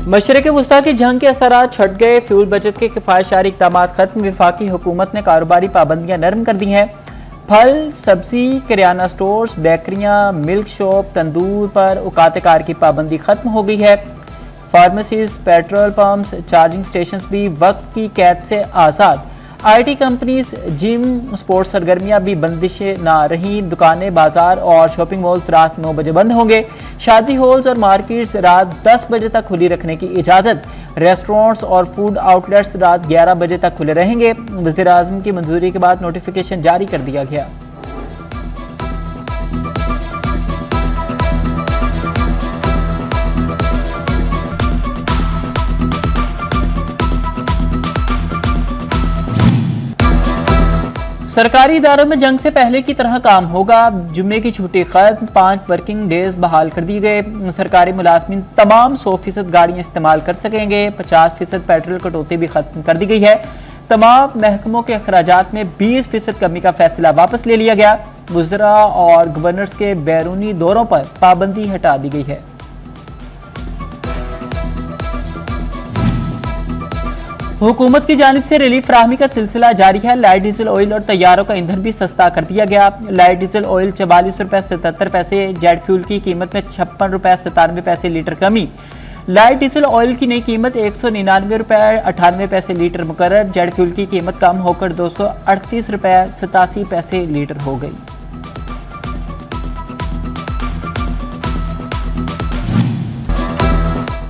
मशरक़ वस्ता की जंग के असरात छट गए, फ्यूल बचत के किफायतशारी इक़दाम खत्म। वफाकी हुकूमत ने कारोबारी पाबंदियां नरम कर दी हैं। फल, सब्जी, किराना स्टोर्स, बेकरियां, मिल्क शॉप, तंदूर पर औकात कार की पाबंदी खत्म हो गई है। Pharmacies, petrol pumps, charging station भी वक्त की कैद से आज़ाद। IT कंपनीज, जिम, स्पोर्ट्स सरगर्मियां भी बंदिश ना रही। दुकानें, बाजार और शॉपिंग मॉल्स रात 9 बजे बंद होंगे। शादी हॉल्स और मार्केट्स रात 10 बजे तक खुली रखने की इजाजत। रेस्टोरेंट्स और फूड आउटलेट्स रात 11 बजे तक खुले रहेंगे। वज़ीर आज़म की मंजूरी के बाद नोटिफिकेशन जारी कर दिया गया। सरकारी इदारों में जंग से पहले की तरह काम होगा। जुम्मे की छुट्टी खत्म, 5 वर्किंग डेज बहाल कर दिए गए। सरकारी मुलाजमीन तमाम 100% गाड़ियां इस्तेमाल कर सकेंगे। 50% पेट्रोल कटौती भी खत्म कर दी गई है। तमाम महकमों के अखराजात में 20% कमी का फैसला वापस ले लिया गया। वुज़रा और गवर्नर्स के बैरूनी दौरों पर पाबंदी हटा दी गई है। हुकूमत की जानिब से रिलीफ फराहमी का सिलसिला जारी है। लाइट डीजल ऑयल और तैयारों का ईंधन भी सस्ता कर दिया गया। लाइट डीजल ऑयल 44 रुपए 77 पैसे, जेट फ्यूल की कीमत में 56 रुपए 97 पैसे लीटर कमी। लाइट डीजल ऑयल की नई कीमत 199 रुपए 98 पैसे लीटर मुकर्रर। जेट फ्यूल की कीमत कम होकर 238 रुपए 87 पैसे लीटर हो गई।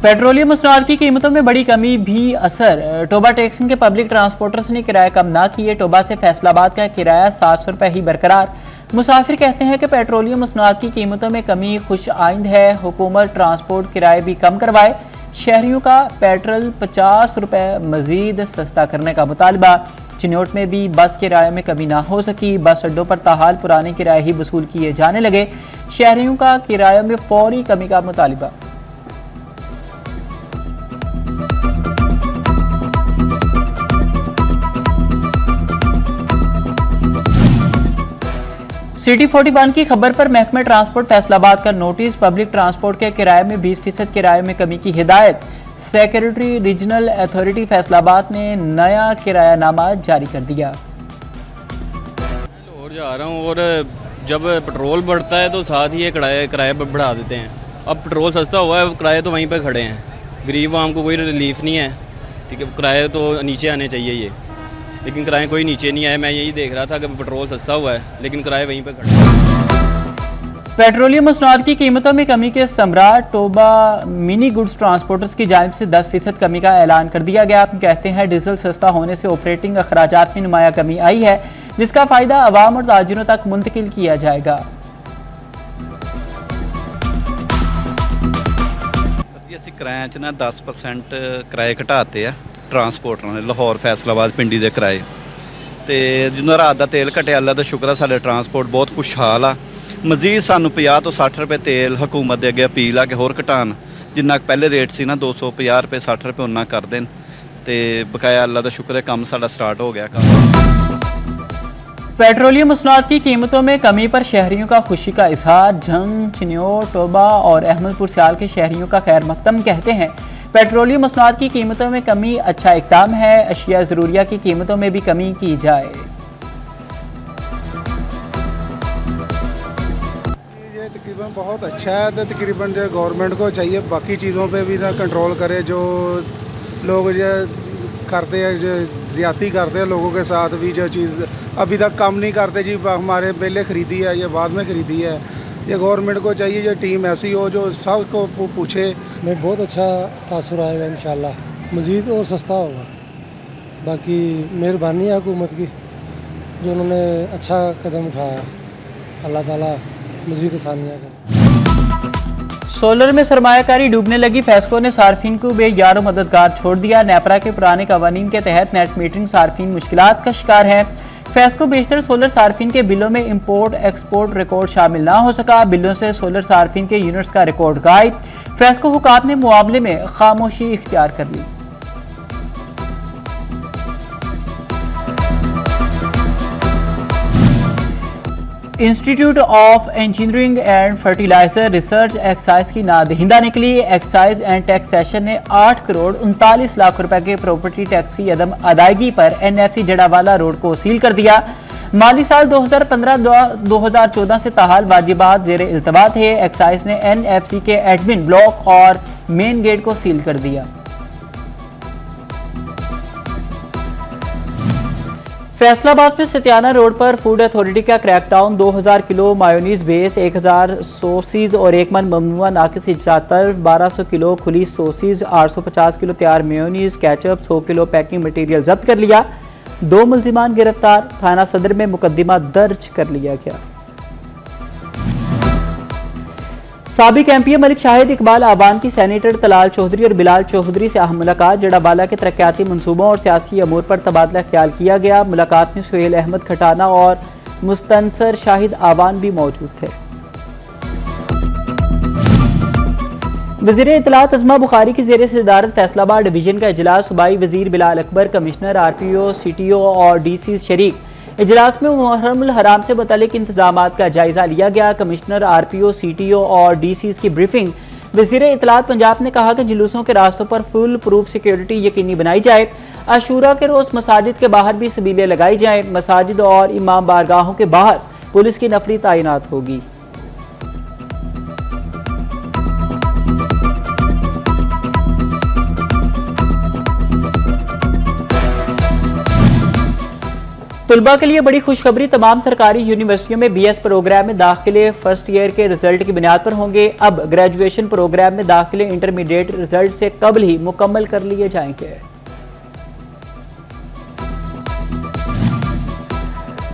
पेट्रोलियम मसनूआत की कीमतों में बड़ी कमी भी असर। टोबा टैक्सिंग के पब्लिक ट्रांसपोर्टर्स ने किराया कम ना किए। टोबा से फैसलाबाद का किराया 700 रुपए ही बरकरार। मुसाफिर कहते हैं कि पेट्रोलियम मसनूआत की कीमतों में कमी खुश आइंद है। हुकूमत ट्रांसपोर्ट किराए भी कम करवाए। शहरियों का पेट्रोल 50 रुपए मजीद सस्ता करने का मुतालबा। चिन्योट में भी बस किराए में कमी ना हो सकी। बस अड्डों पर ताहाल पुराने किराए ही वसूल किए जाने लगे। शहरियों का किराए में फौरी कमी का मुतालबा। सिटी 41 की खबर पर महकमे ट्रांसपोर्ट फैसलाबाद का नोटिस। पब्लिक ट्रांसपोर्ट के किराए में 20% किराए में कमी की हिदायत। सेक्रेटरी रीजनल अथॉरिटी फैसलाबाद ने नया किरायानामा जारी कर दिया। लाहौर जा रहा हूँ और जब पेट्रोल बढ़ता है तो साथ ही ये किराए बढ़ा देते हैं। अब पेट्रोल सस्ता हुआ है, किराए तो वहीं पर खड़े हैं। गरीब आवाम को कोई रिलीफ नहीं है। ठीक है, किराए तो नीचे आने चाहिए ये, लेकिन किराए कोई नीचे नहीं आए। मैं यही देख रहा था कि पेट्रोल सस्ता हुआ है लेकिन किराए वहीं पे खड़े हैं। पेट्रोलियम मसनूआत की कीमतों में कमी के सम्राट टोबा मिनी गुड्स ट्रांसपोर्टर्स की जानिब से 10% कमी का ऐलान कर दिया गया। कहते हैं डीजल सस्ता होने से ऑपरेटिंग अखराजात में नुमाया कमी आई है, जिसका फायदा अवाम और ताजिरों तक मुंतकिल किया जाएगा। किराए च ना 10% किराए घटाते हैं ट्रांसपोर्टर ने। लाहौर फैसलाबाद पिंडी के किराए तो जिन्होंने रात का तेल घटिया, अल्लाह का शुक्र है साडे ट्रांसपोर्ट बहुत खुशहाल आ। मजीद सानू 50 तो 60 रुपए तेल हुकूमत के अगे अपील आ कि होर घटान। जिन्ना पहले रेट से ना 250 रुपए 60 रुपए उन्ना कर देन ते बकाया अल्लाह का शुक्र है काम साडा स्टार्ट हो गया। पेट्रोलियम मसनूआत की कीमतों में कमी पर शहरियों का खुशी का इजहार। झंग, चिन्योट, टोबा और अहमदपुर सियाल के शहरियों का खैर मकदम कहते हैं पेट्रोलियम मसनूआत की कीमतों में कमी अच्छा इक़दाम है। अशिया ज़रूरिया की कीमतों में भी कमी की जाए। ये तकरीबन बहुत अच्छा है। तो तकरीबन जो गवर्नमेंट को चाहिए बाकी चीज़ों पे भी ना कंट्रोल करे। जो लोग जो करते हैं, जो ज़्यादती करते हैं लोगों के साथ भी, जो चीज़ अभी तक कम नहीं करते जी हमारे पहले ख़रीदी है ये बाद में ख़रीदी है। ये गवर्नमेंट को चाहिए जो टीम ऐसी हो जो सबको पूछे। नहीं, बहुत अच्छा तासुर आएगा इंशाल्लाह, मज़ीद और सस्ता होगा। बाकी मेहरबानी है हुकूमत की जो उन्होंने अच्छा कदम उठाया। अल्लाह ताला मज़ीद आसानियाँ करें। सोलर में सरमायाकारी डूबने लगी। फेस्को ने सार्फिन को बेयारो मददगार छोड़ दिया। नेपरा के पुराने कवानीन के तहत नेट मीटरिंग सार्फिन मुश्किलात का शिकार है। फेस्को बेशतर सोलर सार्फिन के बिलों में इंपोर्ट एक्सपोर्ट रिकॉर्ड शामिल ना हो सका। बिलों से सोलर सार्फिन के यूनिट्स का रिकॉर्ड गायब। फेस्को हुकाम ने मुआवले में खामोशी इख्तियार कर ली। Institute of engineering and fertilizer research excise की नादहिंदा निकली। एक्साइज एंड टैक्सेशन ने 8 करोड़ 39 लाख रुपए के प्रॉपर्टी टैक्स की अदम अदायगी पर एनएफसी जड़ावाला रोड को सील कर दिया। माली साल 2015-2014 से ताहाल वाजिबात जेर इल्तवा थे। एक्साइज ने एनएफसी के एडमिन ब्लॉक और मेन गेट को सील कर दिया। फैसलाबाद में सतियाना रोड पर फूड अथॉरिटी का क्रैकडाउन। 2000 किलो मायोनीज बेस, 1000 सोसीज और 1 मन ममनुआ नाकिस इज्जात पर 1200 किलो खुली सोसीज, 850 किलो तैयार mayonnaise, ketchup, 100 kilo packing material जब्त कर लिया। 2 मुल्जिमान गिरफ्तार। थाना सदर में मुकदमा दर्ज कर लिया गया। साबिक एमपी मलिक शाहिद इकबाल आवान की सेनेटर तलाल चौधरी और बिलाल चौधरी से अहम मुलाकात। जड़ावाला के तरक्याती मंसूबों और सियासी अमूर पर तबादला ख्याल किया गया। मुलाकात में सुहेल अहमद खटाना और मुस्तनसर शाहिद आवान भी मौजूद थे। वज़ीर इत्तलात अज़मा बुखारी की ज़ेर सदारत फैसलाबाद डिवीजन का इजलास। सूबाई वज़ीर Bilal Akbar, commissioner, RPO, CTO और डीसी शरीक। इजलास में मुहर्रमुल हराम से मुतालिक इंतजामात का जायजा लिया गया। कमिश्नर, आरपीओ, सीटीओ और डीसीज की ब्रीफिंग। वज़ीर इत्तलात पंजाब ने कहा कि जुलूसों के रास्तों पर फुल प्रूफ सिक्योरिटी यकीनी बनाई जाए। आशूरा के रोज मसाजिद के बाहर भी सबीलें लगाई जाएं। मसाजिद और इमाम बारगाहों के बाहर पुलिस की नफरी तैनात होगी। तुलबा के लिए बड़ी खुशखबरी। तमाम सरकारी यूनिवर्सिटियों में बीएस प्रोग्राम में दाखिले फर्स्ट ईयर के रिजल्ट की बुनियाद पर होंगे। अब ग्रेजुएशन प्रोग्राम में दाखिले इंटरमीडिएट रिजल्ट से कबल ही मुकम्मल कर लिए जाएंगे।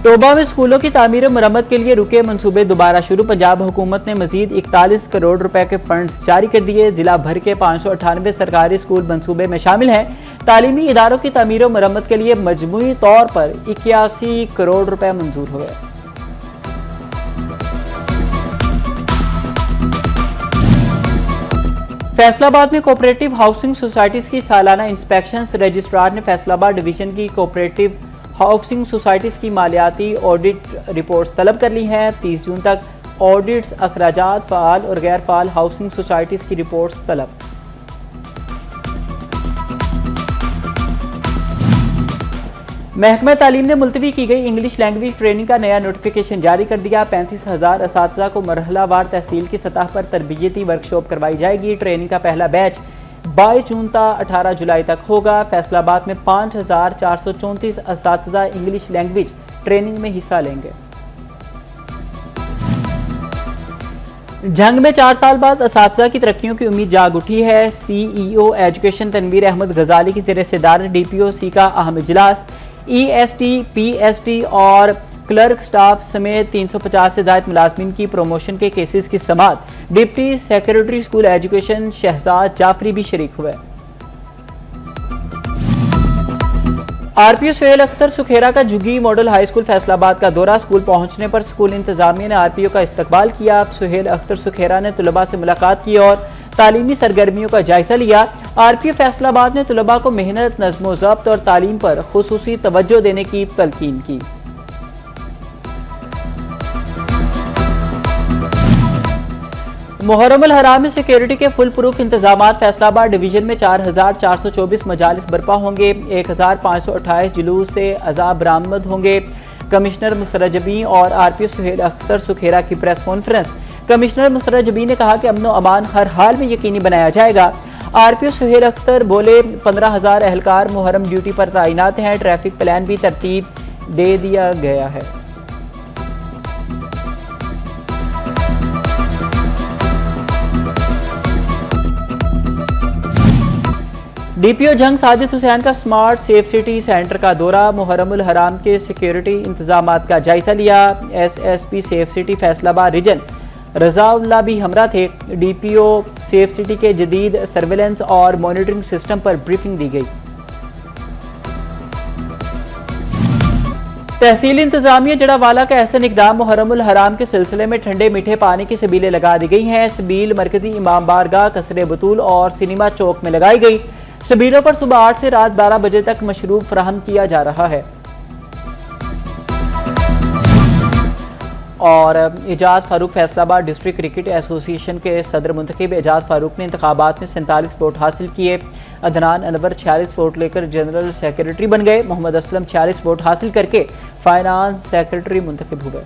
टोबा में स्कूलों की तामीर और मरम्मत के लिए रुके मंसूबे दोबारा शुरू। पंजाब हुकूमत ने मजीद 41 करोड़ रुपए के फंड्स जारी कर दिए। जिला भर के 598 सरकारी स्कूल मंसूबे में शामिल हैं। तालीमी इदारों की तामीर और मरम्मत के लिए मजमूई तौर पर 81 करोड़ रुपए मंजूर हुए। फैसलाबाद में कोऑपरेटिव हाउसिंग सोसाइटीज की सालाना इंस्पेक्शन। रजिस्ट्रार ने फैसलाबाद डिवीजन की कोऑपरेटिव हाउसिंग सोसाइटीज की मालियाती ऑडिट रिपोर्ट्स तलब कर ली हैं। 30 जून तक ऑडिट्स, अखराजात, फाल और गैर फाल हाउसिंग सोसाइटीज की रिपोर्ट्स तलब। महकमा तालीम ने मुलतवी की गई इंग्लिश लैंग्वेज ट्रेनिंग का नया नोटिफिकेशन जारी कर दिया। 35,000 असातिज़ा को मरहलावार तहसील की सतह पर तरबियती वर्कशॉप करवाई जाएगी। ट्रेनिंग का पहला बैच 22 जून से 18 जुलाई तक होगा। फैसलाबाद में 5,434 असातिज़ा इंग्लिश लैंग्वेज ट्रेनिंग में हिस्सा लेंगे। जंग में 4 साल बाद असातिज़ा की तरक्कियों की उम्मीद जाग उठी है। सीईओ एजुकेशन तनवीर अहमद गजाली की ज़ेर सदारत डीपीओ सी का अहम इजलास। ईएसटी, पीएसटी और क्लर्क स्टाफ समेत 350 से ज्यादा मुलाजमीन की प्रमोशन के केसेस की समाअत। Deputy secretary school education Shahzad Jafri भी शरीक हुए। आरपीओ सुहेल अख्तर सुखेरा का झुग्गी मॉडल हाई स्कूल फैसलाबाद का दौरा। स्कूल पहुंचने पर स्कूल इंतजामिया ने आरपीओ का इस्तकबाल किया। सुहेल अख्तर सुखेरा ने तुलबा से मुलाकात की और तालीमी सरगर्मियों का जायजा लिया। आरपीओ फैसलाबाद ने तुलबा को मेहनत, नज़्म ज़ब्त और तालीम पर खुसूसी तवज्जो देने की तलकीन की। मुहर्रमुल हराम में सिक्योरिटी के फुल प्रूफ इंतजाम। फैसलाबाद डिवीजन में 4,424 मजालिस बर्पा होंगे। 1,528 जुलूस से अज़ा बरामद होंगे। कमिश्नर मुसर्रत जबीं और आरपीओ सुहेल अख्तर सुखेरा की प्रेस कॉन्फ्रेंस। कमिश्नर मुसर्रत जबीं ने कहा कि अमन व अमान हर हाल में यकीनी बनाया जाएगा। आरपीओ सुहेल अख्तर बोले 15,000 एहलकार मुहर्रम ड्यूटी पर तैनात हैं। ट्रैफिक प्लान भी तरतीब दे दिया गया है। डीपीओ जंग साजिद हुसैन का स्मार्ट सेफ सिटी सेंटर का दौरा। मुहर्रमुल हराम के सिक्योरिटी इंतजामात का जायजा लिया। SSP safe city Faisalabad region Razaullah भी हमरा थे। डीपीओ सेफ सिटी के जदीद सर्वेलेंस और मॉनिटरिंग सिस्टम पर ब्रीफिंग दी गई। तहसील इंतजामिया जड़ावाला का एहसन इकदाम। मुहर्रमुल हराम के सिलसिले में ठंडे मीठे पानी की सबीलें लगा दी गई हैं। सबील मरकजी इमाम बारगाह, कसरे बतूल और सिनेमा चौक में लगाई गई। सबीलों पर सुबह 8 से रात 12 बजे तक मशरूब फराहम किया जा रहा है। और Ejaz Farooq Faisalabad district cricket association के सदर मुंतखब एजाज फारूक ने इंतखाबात में 47 वोट हासिल किए। अदनान अनवर 46 वोट लेकर जनरल सेक्रेटरी बन गए। मोहम्मद असलम 46 वोट हासिल करके फाइनेंस सेक्रेटरी मुंतखब हुए।